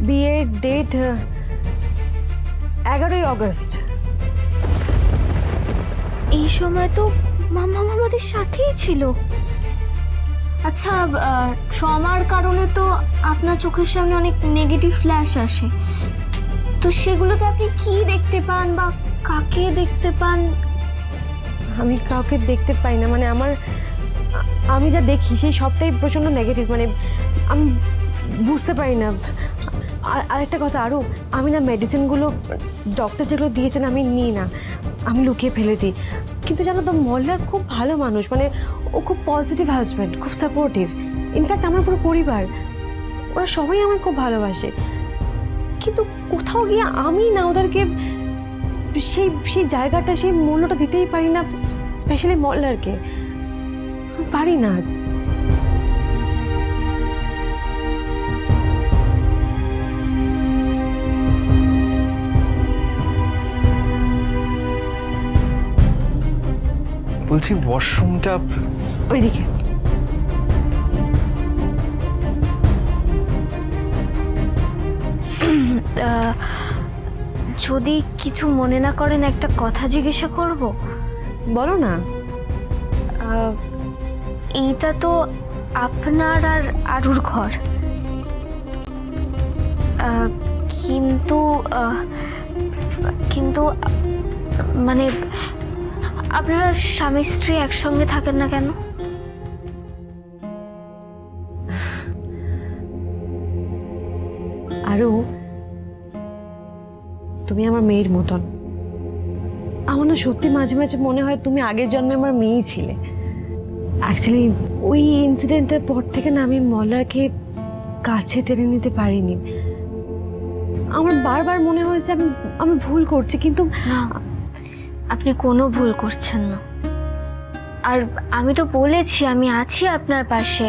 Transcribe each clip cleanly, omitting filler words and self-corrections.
বিয়ের date 11ই August. এই সময় তো মামা আমাদের সাথেই ছিল। আচ্ছা, ট্রমার কারণে তো আপনার চোখের সামনে অনেক নেগেটিভ ফ্ল্যাশ আসে, তো সেগুলোতে আপনি কি দেখতে পান বা কাকে দেখতে পান? আমি কাউকে দেখতে পাই না, মানে আমি যা দেখি সেই সবটাই প্রচণ্ড নেগেটিভ, মানে আমি বুঝতে পারি না। আর আরেকটা কথা আরও, আমি না মেডিসিনগুলো ডক্টর যেগুলো দিয়েছেন আমি নিই না, আমি লুকিয়ে ফেলে দিই। কিন্তু জানো তো মল্লার খুব ভালো মানুষ, মানে ও খুব পজিটিভ হাজব্যান্ড, খুব সাপোর্টিভ। ইনফ্যাক্ট আমার পুরো পরিবার, ওরা সবাই আমায় খুব ভালোবাসে। কিন্তু কোথাও গিয়ে আমি না ওদেরকে সেই জায়গাটা, সেই মূল্যটা দিতেই পারি না, স্পেশালি মল্লারকে পারি না। বলছি ওয়াশরুমটা ওইদিকে। যদি কিছু মনে না করেন একটা কথা জিজ্ঞাসা করব। বলো না। এইটা তো আপনার আর আরুর ঘর, কিন্তু কিন্তু মানে আপনারা স্বামী স্ত্রী একসঙ্গে থাকেন না কেন? আরও তুমি আমার মেয়ের মতন। আমার না সত্যি মাঝে মাঝে মনে হয় তুমি আগের জন্মে আমার মেয়েই ছিলে। অ্যাকচুয়ালি ওই ইনসিডেন্টের পর থেকে না আমি মল্লারকে কাছে টেনে নিতে পারিনি। আমার বারবার মনে হয়েছে আমি ভুল করছি, কিন্তু আপনি কোনো ভুল করছেন না। আর আমি তো বলেছি আমি আছি আপনার পাশে,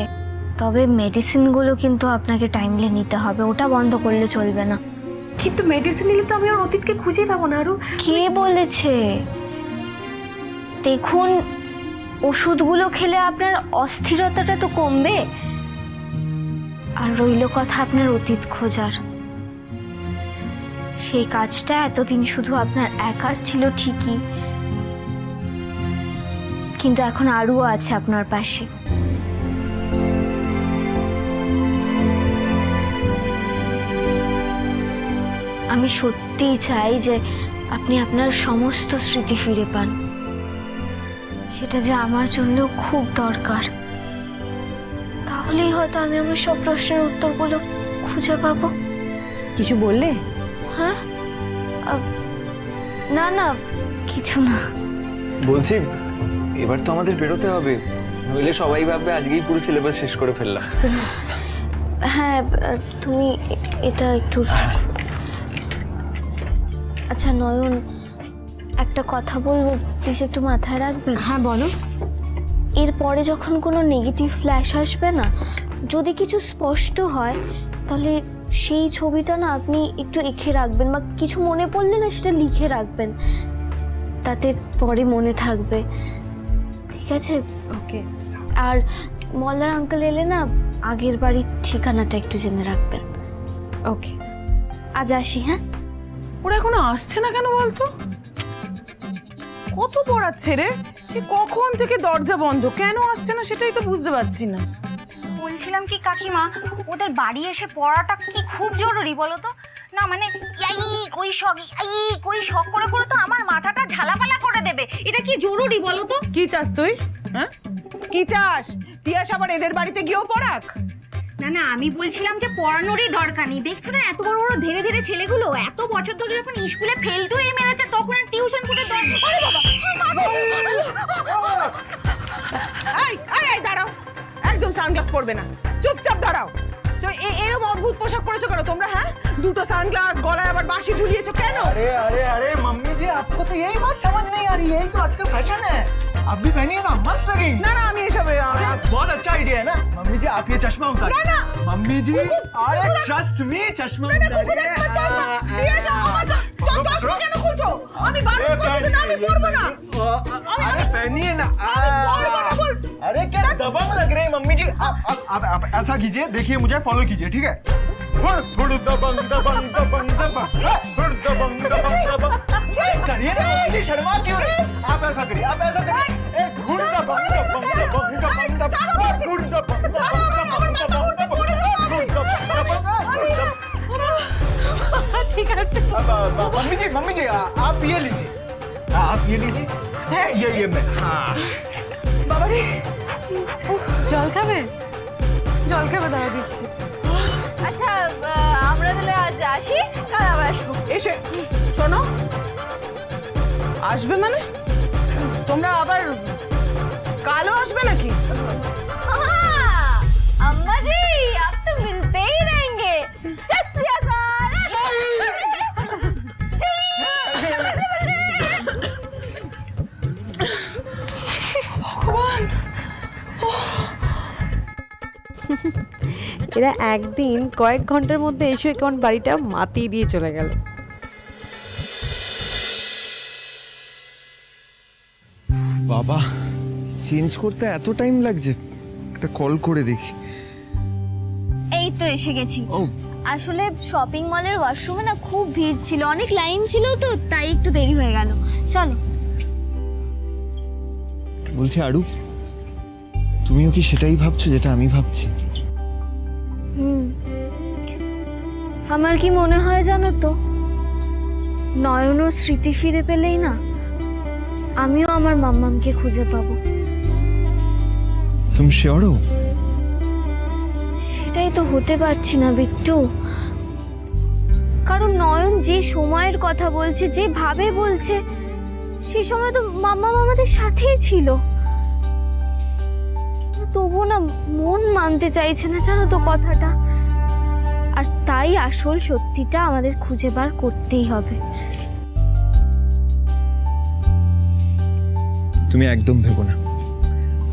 তবে মেডিসিনগুলো কিন্তু আপনাকে টাইমলি নিতে হবে, ওটা বন্ধ করলে চলবে না। কিন্তু মেডিসিন নিলে তো আমি আমার অতীতকে খুঁজে পাবো না। আরও কে বলেছে? দেখুন, ওষুধগুলো খেলে আপনার অস্থিরতাটা তো কমবে, আর রইল কথা আপনার অতীত খোঁজার। সেই কাজটা এতদিন শুধু আপনার একার ছিল ঠিকই, কিন্তু এখন আরও আছে আপনার পাশে। আমি সত্যিই চাই যে আপনি আপনার সমস্ত স্মৃতি ফিরে পান, সেটা যে আমার জন্য খুব দরকার। তাহলেই হয়তো আমি আমার সব প্রশ্নের উত্তরগুলো খুঁজে পাবো। কিছু বললে? হ্যাঁ, না না, কিছু না। বলছি এবার তো আমাদের বেরোতে হবে, নইলে সবাই ভাববে আজকেই পুরো সিলেবাস শেষ করে ফেললাম। হ্যাঁ, তুমি এটা একটু। আচ্ছা নয়ন, একটা কথা বলবো, প্লিজ একটু মাথায় রাখবেন। হ্যাঁ বলো। এরপরে যখন কোনো নেগেটিভ ফ্ল্যাশ আসবে না, যদি কিছু স্পষ্ট হয় তাহলে সেই ছবিটা না আপনি একটু এঁকে রাখবেন, বা কিছু মনে পড়লে না সেটা লিখে রাখবেন, তাতে পরে মনে থাকবে। ঠিক আছে? ওকে। আর মল্লার আঙ্কেল এলে না আগের বাড়ির ঠিকানাটা একটু জেনে রাখবেন। ওকে, আজ আসি। হ্যাঁ, ওরা এখনো আসছে না কেন বলতো? কত পড়াচ্ছে রে, কখন থেকে দরজা বন্ধ, কেন আসছে না সেটাই তো বুঝতে পারছি না। বলছিলাম কি কাকিমা, ওদের বাড়ি এসে পড়াটা কি খুব জরুরি বলো তো? না মানে কই শখ করে করে তো আমার মাথাটা ঝালাপালা করে দেবে। এটা কি জরুরি বলো তো? কি চাস তুই? হ্যাঁ, কি চাস? তিয়াস আবার এদের বাড়িতে গিয়েও পড়াক? না না, আমি বলছিলাম যে পড়ানোরই দরকার নেই। দেখছো না এত বড় বড় ধীরে ধীরে ছেলেগুলো এত বছর ধরে যখন স্কুলে ফেল টু মেরেছে, তখন আর টিউশন ফুটে দাঁড়াও, একদম সানগ্লাস পরবে না, চুপচাপ দাঁড়াও। তো এরকম অদ্ভুত পোশাক পরেছো কেন তোমরা? হ্যাঁ, দুটো সানগ্লাস, গলায় আবার বাঁশি ঝুলিয়েছো কেন? अरे अरे अरे मम्मी जी, आपको तो यही बात समझ नहीं आ रही है, यही तो आजकल फैशन है। आप भी पहनिए ना, मस्त लगेंगी। না না, আমি এসব बहुत अच्छा आइडिया है ना मम्मी जी, आप ये चश्मा उतारिए। ना, ना। मम्मी जी, अरे ट्रस्ट मी, चश्मा उतारिए। চশমা কেন খুলছো? আমি বারণ করছি না, আমি পরবো না। अरे पहनिए ना। আমি পরবো না বল। अरे क्या दबंग लग रहे हैं मम्मी जी। आप ऐसा कीजिए, देखिए मुझे फॉलो कीजिए, ठीक है? करिए ना मम्मी जी, शर्मा क्यों रहे? आप ऐसा करिए, आप ऐसा करिए। एक घुड़दा बंदा बंदा बंदा बंदा घुड़दा बंदा बंदा बंदा ঠিক আছে मम्मी जी आप ये लीजिए, आप ये लीजिए। है ये मैं, हाँ। বাবা রে জল খাবে জল খাবে দাও দিচ্ছি। আচ্ছা আমরা তাহলে আজ আসি, কাল আবার আসবো। এসে শোনো, আসবে মানে তোমরা আবার কালও আসবে নাকি? हाँ, अम्मा जी आप तो मिलते ही रहेंगे। सत श्री अकाल। এরা একদিন কয়েক ঘন্টার মধ্যে এসে কেমন বাড়িটা মাতিয়ে দিয়ে চলে গেল। বাবা, চেঞ্জ করতে এত টাইম লাগছে? একটা কল করে দেখি। এই তো এসে গেছি। ও আসলে শপিং মলের ওয়াশরুমে না খুব ভিড় ছিল, অনেক লাইন ছিল, তো তাই একটু দেরি হয়ে গেল। চলো। বলছি আরু, তুমিও কি সেটাই ভাবছো যেটা আমি ভাবছি? আমার কি মনে হয় জানো তো, নয়ন ও স্মৃতি ফিরে পেলেই না আমিও আমার মাম্মামকে খুঁজে পাবো। তুমি শিওরও? সেটাই তো হতে পারছি না বিট্টু, কারণ নয়ন যে সময়ের কথা বলছে, যে ভাবে বলছে, সেই সময় তো মাম্মাম আমাদের সাথেই ছিল। কিন্তু তবুও না মন মানতে চাইছে না জানো তো কথাটা। আর তাই আসল সত্যিটা আমাদের খুঁজে বার করতেই হবে। তুমি একদম ভেবো না,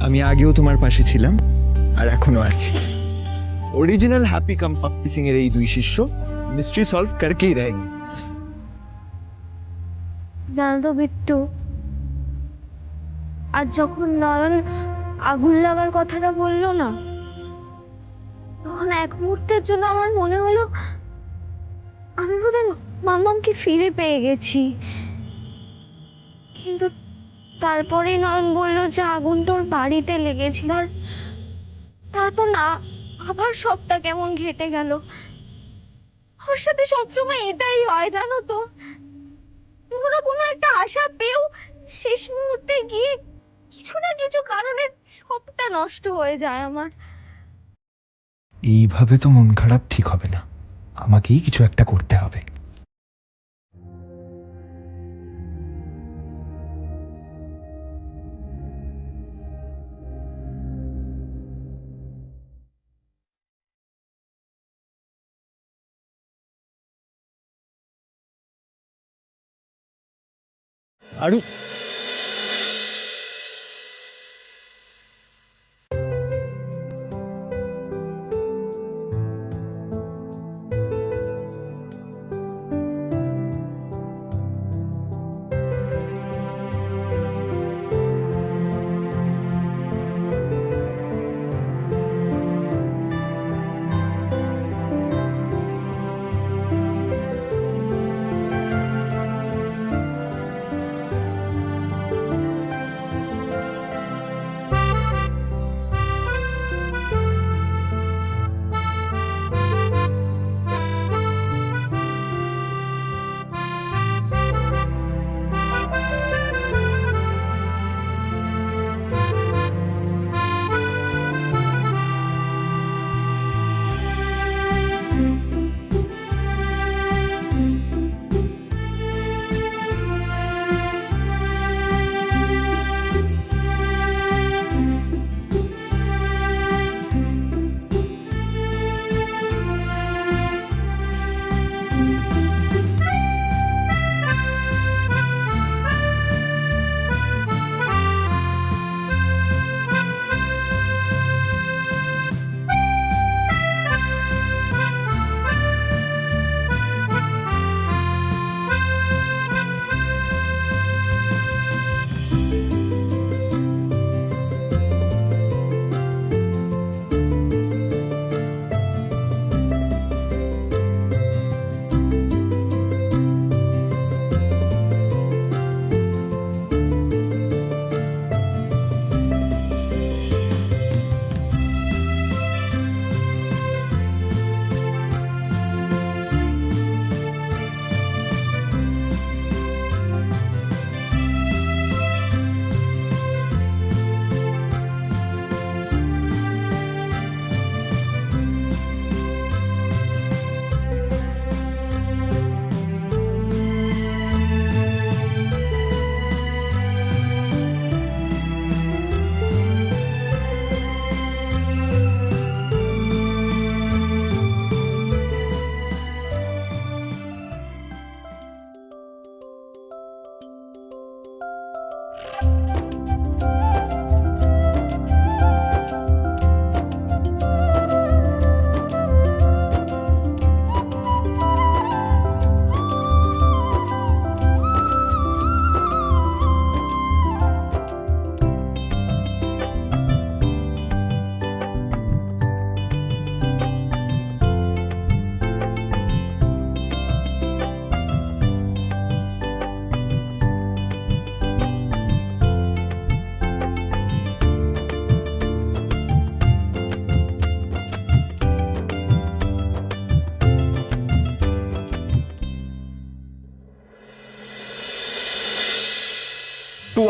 আমি আগেও তোমার পাশে ছিলাম আর এখনো আছি। অরিজিনাল হ্যাপি কাম পাপ্পি সিং এর এই দুই শিষ্য মিস্ট্রি সলভ করকেই রয়েছে। জানো তো বিট্টু, আর যখন নয়ন আগুন লাগার কথাটা বললো না, তখন এক মুহূর্তের জন্য আমার মনে হলো আমি বোধহয় মাম্মামকে ফিরে পেয়ে গেছি। কিন্তু তারপরেই নয়ন বললো যে আগুনটা ওর বাড়িতে লেগেছিল, আর তারপর না আবার সবটা কেমন ঘেটে গেল। ওর সাথে সবসময় এটাই হয় জানো তো, কোনো একটা আশা পেয়েও শেষ মুহূর্তে গিয়ে কিছু না কিছু কারণে সবটা নষ্ট হয়ে যায় আমার। এইভাবে তো মন খারাপ ঠিক হবে না, আমাকেই কিছু একটা করতে হবে। আরু,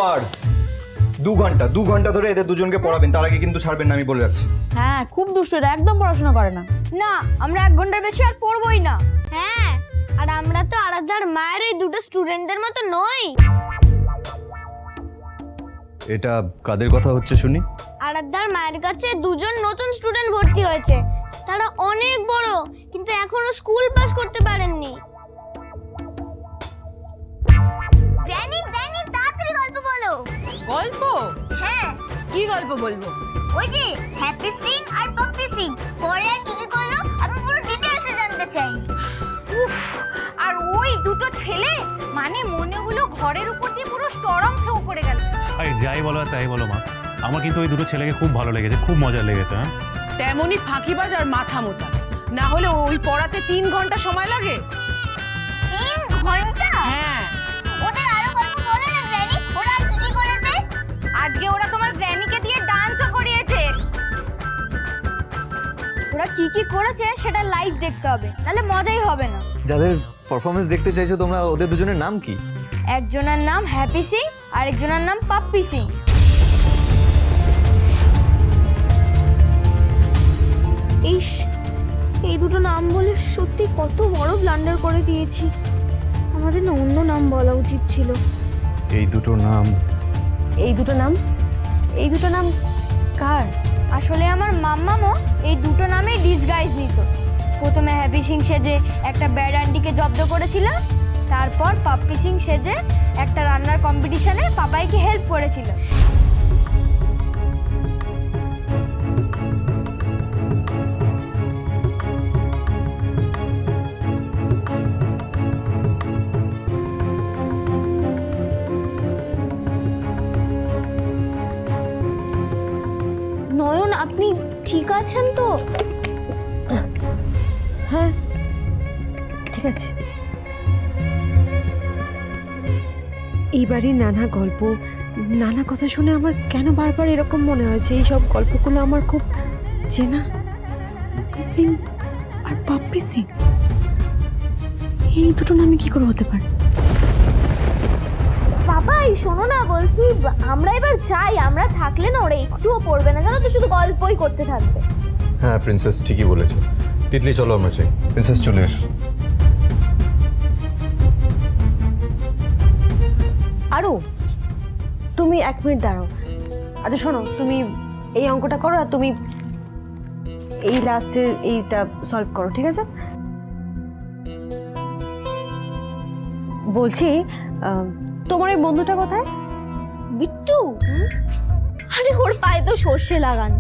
আওয়ার্স, 2 ঘন্টা ধরে এদের দুজনকে পড়াবেন, তার আগে কিন্তু ছাড়বেন না, আমি বলে রাখছি। হ্যাঁ, খুব দুষ্ট, এরা একদম পড়াশোনা করে না। না, আমরা 1 ঘন্টার বেশি আর পড়বই না। হ্যাঁ, আর আমরা তো আরাধ্যার মায়ের এই দুটো স্টুডেন্টদের মতো নই। এটা কাদের কথা হচ্ছে শুনি? আরাধ্যার মায়ের কাছে 2জন নতুন স্টুডেন্ট ভর্তি হয়েছে। তারা অনেক বড়, কিন্তু এখনো স্কুল পাস করতে পারেননি। গ্র্যানি, তাড়াতাড়ি গল্প বলো। গল্প? হ্যাঁ, কি গল্প বলবো? ওই যে হ্যাপি সিং আর পপি সিং পরে আর কি কি করলো আমি পুরো ডিটেইলসে জানতে চাই। উফ, আর ওই দুটো ছেলে মানে মনে হলো ঘরের উপর দিয়ে পুরো স্টর্ম ফ্লো করে গেল। আরে যাই বলো আর তাই বলো মা, আমার কিন্তু ওই দুটো ছেলেকে খুব ভালো লেগেছে, খুব মজা লেগেছে। হ্যাঁ, তেমনই ফাঁকিবাজ আর মাথা মোটা, না হলে ওই পড়াতে 3 ঘন্টা সময় লাগে। 3 ঘন্টা? হ্যাঁ। ওদের আরো গল্প বলো না গ্র্যানি, ওরা আর কি কি করেছে? আজকে ওরা তোমার গ্র্যানিকে দিয়ে ডান্সও করিয়েছে। ওরা কি কি করেছে সেটা লাইভ দেখতে হবে, নালে মজাই হবে না। যাদের পারফরমেন্স দেখতে চাইছো তোমরা, ওদের দুজনের নাম কি? একজনের নাম হ্যাপি সিং আর একজনের নাম পাপ্পি সিং। ইস, এই দুটো নাম বলে সত্যি কত বড় ব্লান্ডার করে দিয়েছি। আমাদের না অন্য নাম বলা উচিত ছিল। এই দুটো নাম এই দুটো নাম কার? আসলে আমার মাম্মামও এই দুটো নামে ডিসগাইজ নিত। প্রথমে হ্যাপি সিং সেজে একটা ব্যাড আন্টিকে জব্দ করেছিল, তারপর পাপ্পি সিং সেজে একটা রান্নার কম্পিটিশনে পাপাইকে হেল্প করেছিল। নয়ন, আপনি ঠিক আছেন তো? হ্যাঁ, ঠিক আছে। এইবারই নানা গল্প, নানা কথা শুনে আমার কেন বারবার এরকম মনে হয়েছে এই সব গল্পগুলো আমার খুব চেনা। সিং আর পাপ্পি সিং, এই দুটো নামে কি করে হতে পারে? পাপাই শোনো না, বলছি আমরা এবার যাই। আমরা থাকলে না ওরা একটুও পড়বে না, জানো তো, শুধু গল্পই করতে থাকবে। হ্যাঁ প্রিন্সেস, ঠিকই বলেছো। তিতলি চলো আমরা চাই। প্রিন্সেস চলে এসো। আরো তুমি 1 মিনিট দাঁড়াও। আচ্ছা শোনো, তুমি এই অঙ্কটা করো আর তুমি এই লাস্টের এইটা সলভ করো, ঠিক আছে? বলছি তোমার এই বন্ধুটা কোথায়? বিট্টু? আরে ওর পায়ে তো সর্ষে লাগানো,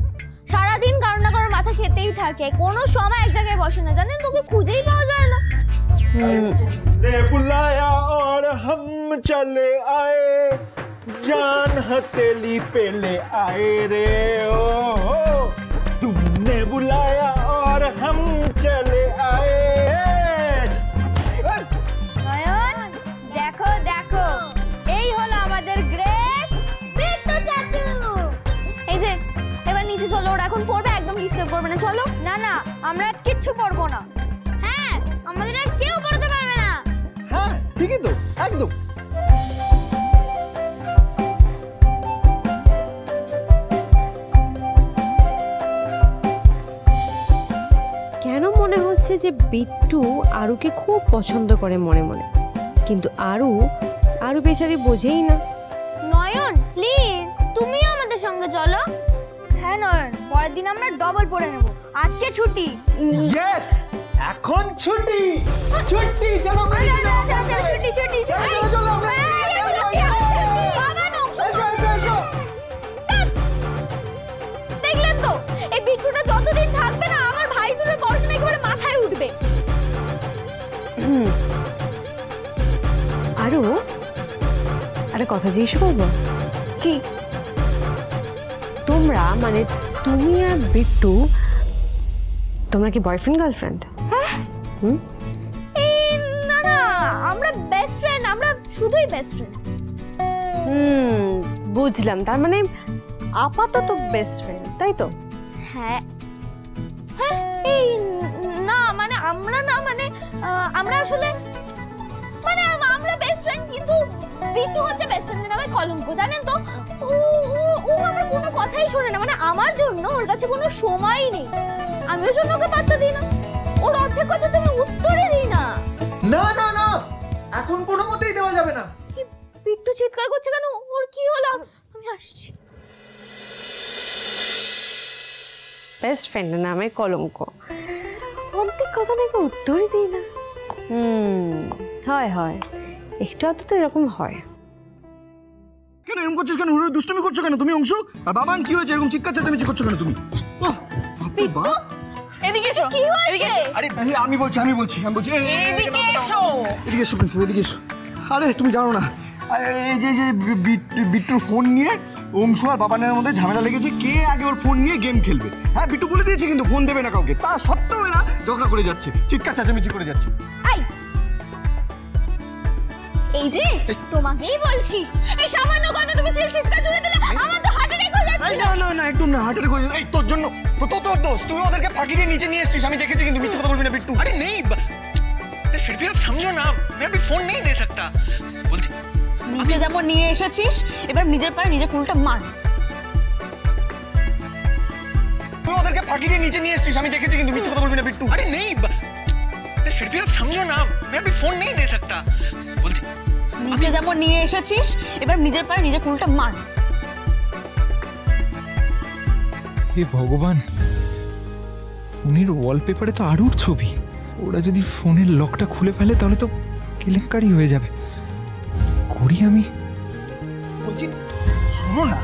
সারাদিন কারো না কারোর মাথা খেতেই থাকে, কোনো সময় এক জায়গায় বসে না, জানেন, তোকে খুঁজেই পাওয়া যায় না। ने बुलाया और हम चले आए, जान हथेली पे ले आए रे ओ तुमने बुलाया और हम चले आए। নয়ন, দেখো দেখো, এই হলো আমাদের গ্রেট বিট্টু চাচু। এই যে এবার নিচে চলো, ওরা এখন পড়বে, একদম ডিস্টার্ব করবে না। চলো। না না, আমরা আজ কিচ্ছু পড়বো না। হ্যাঁ, আমাদের আর কেউ পড়তে পারবে না। হ্যাঁ ঠিকই তো, একদম। কেন মনে হচ্ছে যে বিট্টু আরুকে খুব পছন্দ করে মনে মনে, কিন্তু আরু বেচারি বোঝেই না। নয়ন প্লিজ, তুমিও আমাদের সঙ্গে চলো। হ্যাঁ নয়ন, পরের দিন আমরা ডবল পড়ে নেব। আজকে ছুটি। ইয়েস, এখন ছুটি। ছুটি, চলো ছুটি ছুটি চলো, চলো, আমরা- দেখলেন তো, এই বিট্টুটা যতদিন থাকবে না, আমার ভাই দুটোর পড়াশোনা একেবারে মাথায় উঠবে। আরু আরে কথা জিজ্ঞেস করবো? কি? তোমরা মানে তুমি আর বিট্টু, তোমরা কি বয়ফ্রেন্ড গার্লফ্রেন্ড? না না, আমরা বেস্ট ফ্রেন্ড, আমরা শুধুই বেস্ট ফ্রেন্ড। বুঝলাম, তার মানে আপাতত বেস্ট ফ্রেন্ড, তাই তো? হ্যাঁ হ্যাঁ, এই না মানে আমরা না মানে আমরা আসলে মানে আমরা বেস্ট ফ্রেন্ড, কিন্তু বিট্টু হচ্ছে বেস্ট ফ্রেন্ডের নামে কলঙ্ক, জানেন তো? ও আমার কোনো কথাই শোনে না, মানে আমার জন্য ওর কাছে কোনো সময়ই নেই। আমি ওর জন্য ওকে পাত্তা দিই না, ওর অর্ধেক কথা তুমি উত্তরে দিই না। না না না, এখন কোনো মতেই দেওয়া যাবে না। কি বিট্টু চিৎকার করছে কেন? ওর কি হলো? আমি আসছি। বেস্ট ফ্রেন্ডের নামে কলঙ্ক, অর্ধেক কথা দেখে উত্তরই দিই না। হয় হয়, একটু আধটু তো এরকম হয়। কেন এরকম করছিস কেন? হুড়ুড়ি দুষ্টুমি করছো কেন তুমি অংশু? আর বাবান কি হয়েছে এরকম চিৎকার চেঁচামেচি করছো কেন তুমি? ওহ, বাপরে বাপ। এদিকে এসো। কি হয়েছে? আরে আমি বলছি এদিকে এসো। এদিকে এসো প্রিন্সেস, এদিকে এসো। আরে তুমি জানো না, এই যে বিট্টুর ফোন নিয়ে অংশু আর বাবানের মধ্যে ঝামেলা লেগেছে, কে আগে ওর ফোন নিয়ে গেম খেলবে। হ্যাঁ, বিট্টু বলে দিয়েছে কিন্তু ফোন দেবে না কাউকে, তা সত্ত্বেও এরা ঝগড়া করে যাচ্ছে, চিৎকার চেঁচামেচি করে যাচ্ছে। এই যে তোমাকেই বলছি, এই সামান্য কারণে তুমি চিৎকার জুড়ে দিলে, আমার তো হার্ট অ্যাটাক হয়ে যাচ্ছে। না না না, একদম না, হার্টের করে এই তোর জন্য, তোর দোষ, তুই ওদেরকে ফাঁকি দিয়ে নিচে নিয়ে এসেছিস, আমি দেখেছি কিন্তু, মিথ্যা কথা বলবি না বিট্টু। अरे नहीं, फिर भी आप समझो ना, मैं अभी फोन नहीं दे सकता। बोलती নিচে যেমন নিয়ে এসেছিস, এবার নিজের পায়ে নিজে কুলটা মার। তুই ওদেরকে ফাঁকি দিয়ে নিচে নিয়ে এসেছিস, আমি দেখেছি কিন্তু, মিথ্যা কথা বলবি না বিট্টু। अरे नहीं, फिर भी आप समझो ना, मैं अभी फोन नहीं दे सकता। बोलती নিচে যেমন নিয়ে এসেছিস, এবার নিজের পায়ে নিজে কুলটা মার। হে ভগবান, ফোনের ওয়ালপেপারে তো আরুর ছবি। ওরা যদি ফোনের লকটা খুলে ফেলে তাহলে তো কেলেঙ্কারি হয়ে যাবে। করি আমি, বলছি শোনো না,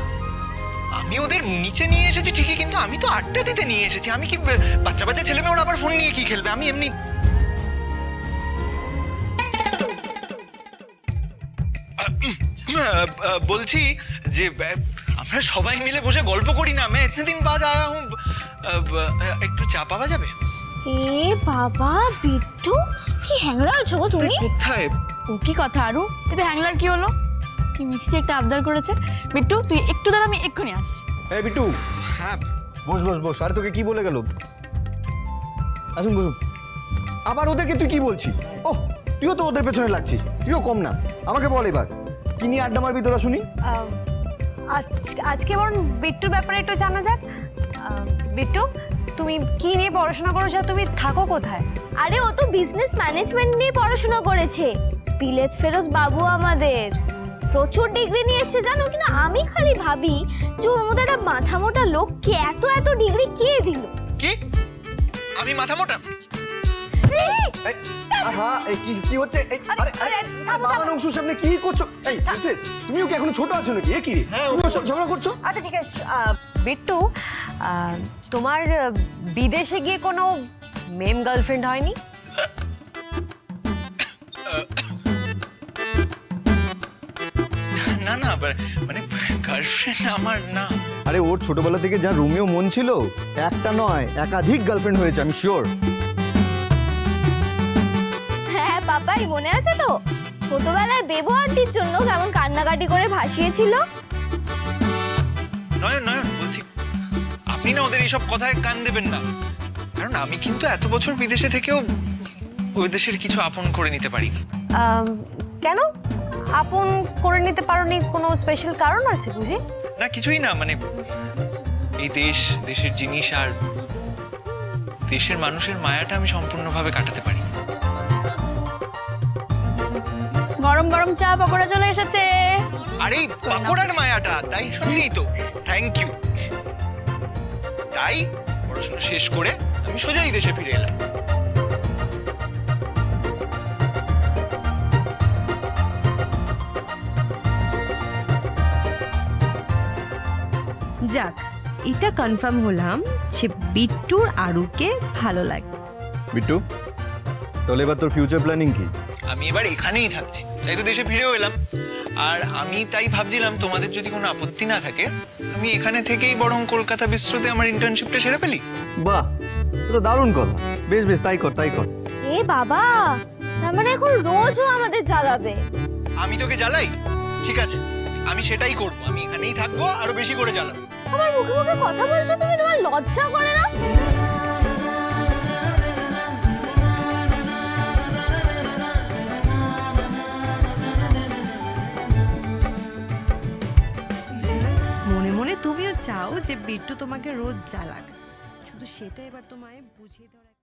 আমি ওদের নিচে নিয়ে এসেছি ঠিকই, কিন্তু আমি তো আড্ডা দিতে নিয়ে এসেছি। আমি কি বাচ্চা বাচ্চা ছেলে মেয়ে ওরা আবার ফোন নিয়ে কি খেলবে? আমি এমনি বলছি যে আমরা সবাই মিলে বসে গল্প করি না। मैं इतने दिन बाद आया हूँ, একটু চা পাওয়া যাবে? এ বাবা, বিট্টু কি হ্যাংলা হয়েছো গো তুমি? কোথায়? ও কি কথা আরু, এতে হ্যাংলার কি হলো? কি মিষ্টি একটা আবদার করেছে। বিট্টু তুই একটু দাঁড়া, আমি এক্ষুনি আসছি। এই বিট্টু, হ্যাঁ বস। আরে তোকে কি বলে গেল? আসুন বসুন। আবার ওদেরকে তুই কি বলছিস? ওহ, তুইও তো ওদের পেছনে লাগছিস, তুইও কম না। আমাকে বল এবার কি নিয়ে আড্ডা মারবি তোরা শুনি। আজকে বরং বিট্টুর ব্যাপারে একটু জানা যাক। বিট্টু, তুমি কি নিয়ে পড়াশোনা করেছো? তুমি থাকো কোথায়? আরে ও তো বিজনেস ম্যানেজমেন্ট নিয়ে পড়াশোনা করেছে। বিলেত ফেরত বাবু আমাদের, প্রচুর ডিগ্রি নিয়ে এসেছে জানো। কিন্তু আমি খালি ভাবি যে ওর মধ্যে একটা মাথা মোটা লোককে এত ডিগ্রি কে দিল? কি? আমি মাথা মোটা? আহা, এই কি হচ্ছে? এই আরে বাবার অংশের সামনে কি করছো? এই প্রিন্সেস, তুমিও কি এখনো ছোট আছো নাকি? এ কি রে, তুমিও সব ঝগড়া করছো? আচ্ছা ঠিক আছে, বিট্টু, তোমার বিদেশে গিয়ে কোনো মেম গার্লফ্রেন্ড হয়নি? না না, মানে গার্লফ্রেন্ড আমার না। আরে ওর ছোটবেলা থেকে যা রোমিও মন ছিল, একটা নয় একাধিক গার্লফ্রেন্ড হয়েছে, আমি শিওর। হ্যাঁ পাপাই, মনে আছে তো ছোটবেলায় বেবু আন্টির জন্য কেমন কান্নাকাটি করে ভাসিয়েছিল? নয়ন বলছি, আপনি না ওদের এইসব কথায় কান দেবেন না। কারণ আমি কিন্তু এত বছর বিদেশে থেকেও ওই দেশের কিছু আপন করে নিতে পারিনি। কেন আপন করে নিতে পারোনি? কোনো স্পেশাল কারণ আছে বুঝি? না কিছুই না, মানে এই দেশের জিনিস আর দেশের মানুষের মায়াটা আমি সম্পূর্ণভাবে কাটাতে পারি। গরম গরম চা পকোড়া চলে এসেছে। আর এই পাকোড়ার মায়াটা, তাই শুনলেই তো থ্যাংক ইউ। তাই পড়াশোনা শেষ করে আমি সোজাই দেশে ফিরে এলাম। যাক, এটা কনফার্ম হলাম যে বিট্টুর আরুকে ভালো লাগে। বিট্টু, তাহলে এবার তোর ফিউচার প্ল্যানিং কি? আমি এবার এখানেই থাকছি, তাই তো দেশে ফিরেও এলাম। আর আমি তাই ভাবছিলাম তোমাদের যদি কোনো আপত্তি না থাকে, আমি এখানে থেকেই বরং কলকাতা বিশ্বতে আমার ইন্টার্নশিপটা সেরে ফেলি। বাহ, এটা দারুণ কথা। বেশ তাই কর। এ বাবা, তার মানে এখন রোজও আমাদের জ্বালাবে? আমি তোকে জ্বালাই? ঠিক আছে, আমি সেটাই করবো। আমি এখানেই থাকবো, আরো বেশি করে জ্বালাবো। আমার মুখে কথা বলছো তুমি, তোমার লজ্জা করে না? তুমিও চাও যে বিট্টু তোমাকে রোজ জ্বালাক, শুধু সেটা এবার তোমায় বুঝিয়ে দেওয়ার